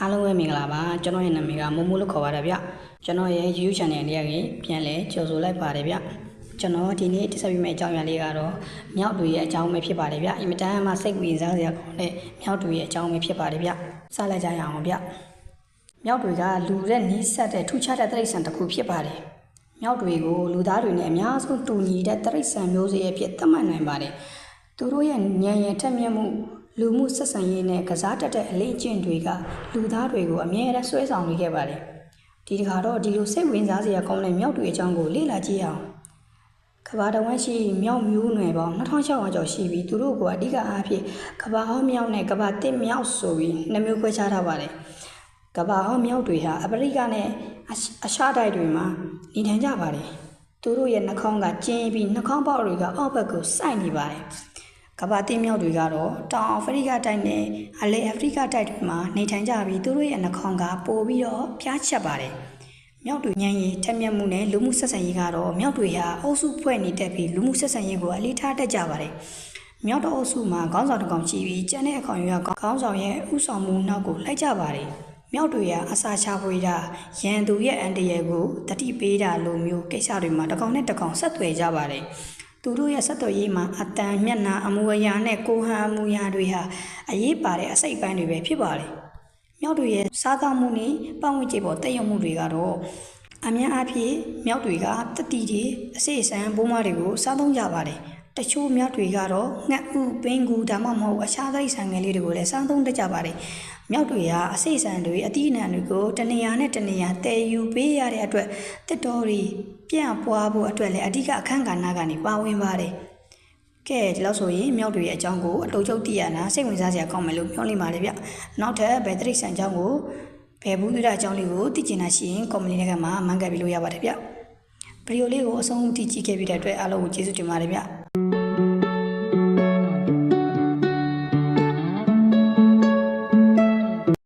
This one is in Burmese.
အားလုံးပဲမင်္ဂလာပါကျွန်တော်ရဲ့နာမည်ကမိုးမိုးလို့ခေါ်ပါတယ်ဗျကျွန်တော်ရဲ့ YouTube channel လေးကပြန်လဲကြိုဆိုလိုက်ပါတယ်ဗျကျွန်တော်ဒီနေ့တက်ဆက်ပေးမယ့်အကြောင်းအရာလေးကတော့မြောက်တွေရဲ့အကြောင်းပဲဖြစ်ပါတယ်ဗျအင်မတန်မှစိတ်ဝင်စားစရာကောင်းတဲ့မြောက်တွေရဲ့အကြောင်းပဲဖြစ်ပါတယ်ဗျစလိုက်ကြရအောင်ဗျမြောက်တွေကလူတဲ့နီးစပ်တဲ့ထူးခြားတဲ့တိရစ္ဆာန်တစ်ခုဖြစ်ပါတယ်မြောက်တွေကိုလူသားတွေနဲ့အများဆုံးတူညီတဲ့တိရစ္ဆာန်မျိုးစေ့အဖြစ်သတ်မှတ်နိုင်ပါတယ်သူတို့ရဲ့ဉာဏ်ရည်ထက်မြက်မှုလူမှုဆက်ဆံရေးနဲ့ကစားတတ်တဲ့အလေးအကျင့်တွေကလူသားတွေကိုအမြဲတမ်းဆွဲဆောင်နေခဲ့ပါတယ်ဒီတစ်ခါတော့ဒီလိုစိတ်ဝင်စားစရာကောင်းတဲ့မြောက်တွေအကြောင်းကိုလေ့လာကြည့်အောင်ကဘာတဝမ်းရှိမြောက်မျိုးနွယ်ပေါင်း2600ကျော်ရှိပြီးသူတို့ကအဓိကအားဖြင့်ကဘာဟောမြောက်နဲ့ကဘာတစ်မြောက်ဆိုပြီးနှစ်မျိုးခွဲခြားထားပါတယ်ကဘာဟောမြောက်တွေဟာအဖရိကနဲ့အရှားတိုက်တွေမှာနေထိုင်ကြပါတယ်သူတို့ရဲ့နှာခေါင်းကကျင်းပြီးနှာခေါင်းပေါက်တွေကအောက်ဘက်ကိုစိုက်နေပါတယ်ကဘာတင်မြောက်တွေကတော့တောင်အာဖရိကတိုက်နဲ့အလယ်အာဖရိကတိုက်တွေမှာနေထိုင်ကြပြီးသူတို့ရဲ့နှာခေါင်းကပိုပြီးတော့ပြားချက်ပါတယ်။မြောက်တွေဉာဏ်ရည်ထက်မြက်မှုနဲ့လူမှုဆက်ဆံရေးကတော့မြောက်တွေဟာအုပ်စုဖွဲ့နေတတ်ပြီးလူမှုဆက်ဆံရေးကိုအလေးထားတတ်ကြပါတယ်။မြောက်တော်အုပ်စုမှာခေါင်းဆောင်တစ်ကောင်ရှိပြီးကျန်တဲ့အကောင်တွေကခေါင်းဆောင်ရဲ့ဥဆောင်မှုနောက်ကိုလိုက်ကြပါတယ်။မြောက်တွေကအစာချပွေးတာရန်သူရဲ့အန်တရယ်ကိုတတိပေးတာလိုမျိုးကိစ္စတွေမှာတစ်ကောင်နဲ့တစ်ကောင်ဆက်သွယ်ကြပါတယ်။သူတို့ရဲ့ဆက်သွယ်ရေးမှာအတန်မျက်နှာအမူအရာနဲ့ကိုဟန်အမူအရာတွေဟာအရေးပါတဲ့အစိတ်ပိုင်းတွေပဲဖြစ်ပါတယ်။မြောက်တွေရဲ့စားသောက်မှုနဲ့ပတ်ဝန်းကျင်ပေါ်တည်ရောက်မှုတွေကတော့အများအားဖြင့်မြောက်တွေကတတိတွေအစိအစံဘိုးမတွေကိုစားသုံးကြပါတယ်။တချို့မြောက်တွေကတော့ငှက်ဥပင်ကူဒါမှမဟုတ်အခြားသောဆန်ငယ်လေးတွေကိုလည်းစားသုံးတတ်ကြပါတယ်။မြောက်တွေကအစိအစံတွေအသီးအနှံတွေကိုတနေရာနဲ့တနေရာတည်ယူပေးရတဲ့အတွက်တစ်တော်တွေပြန့်ပွားဖို့အတွက်လည်းအဓိကအခန်းကဏ္ဍကနေပါဝင်ပါတယ်။ကဲဒီလောက်ဆိုရင်မြောက်တွေရဲ့အကြောင်းကိုအတူချုပ်သိရနာစိတ်ဝင်စားစရာကောင်းမယ်လို့ပြောနေပါတယ်ဗျ။နောက်ထပ်ဘယ်တိရစ္ဆာန်အကြောင်းကိုဘယ်ဘူးသီးတဲ့အကြောင်းလေးကိုသိချင်တာရှိရင် comment ထဲမှာမှန်ကန်ပြီးလို့ရပါတယ်ဗျ။ဗီဒီယိုလေးကိုအဆုံးထိကြည့်ခဲ့ပြီးတဲ့အတွက်အားလုံးကိုကျေးဇူးတင်ပါတယ်ဗျ။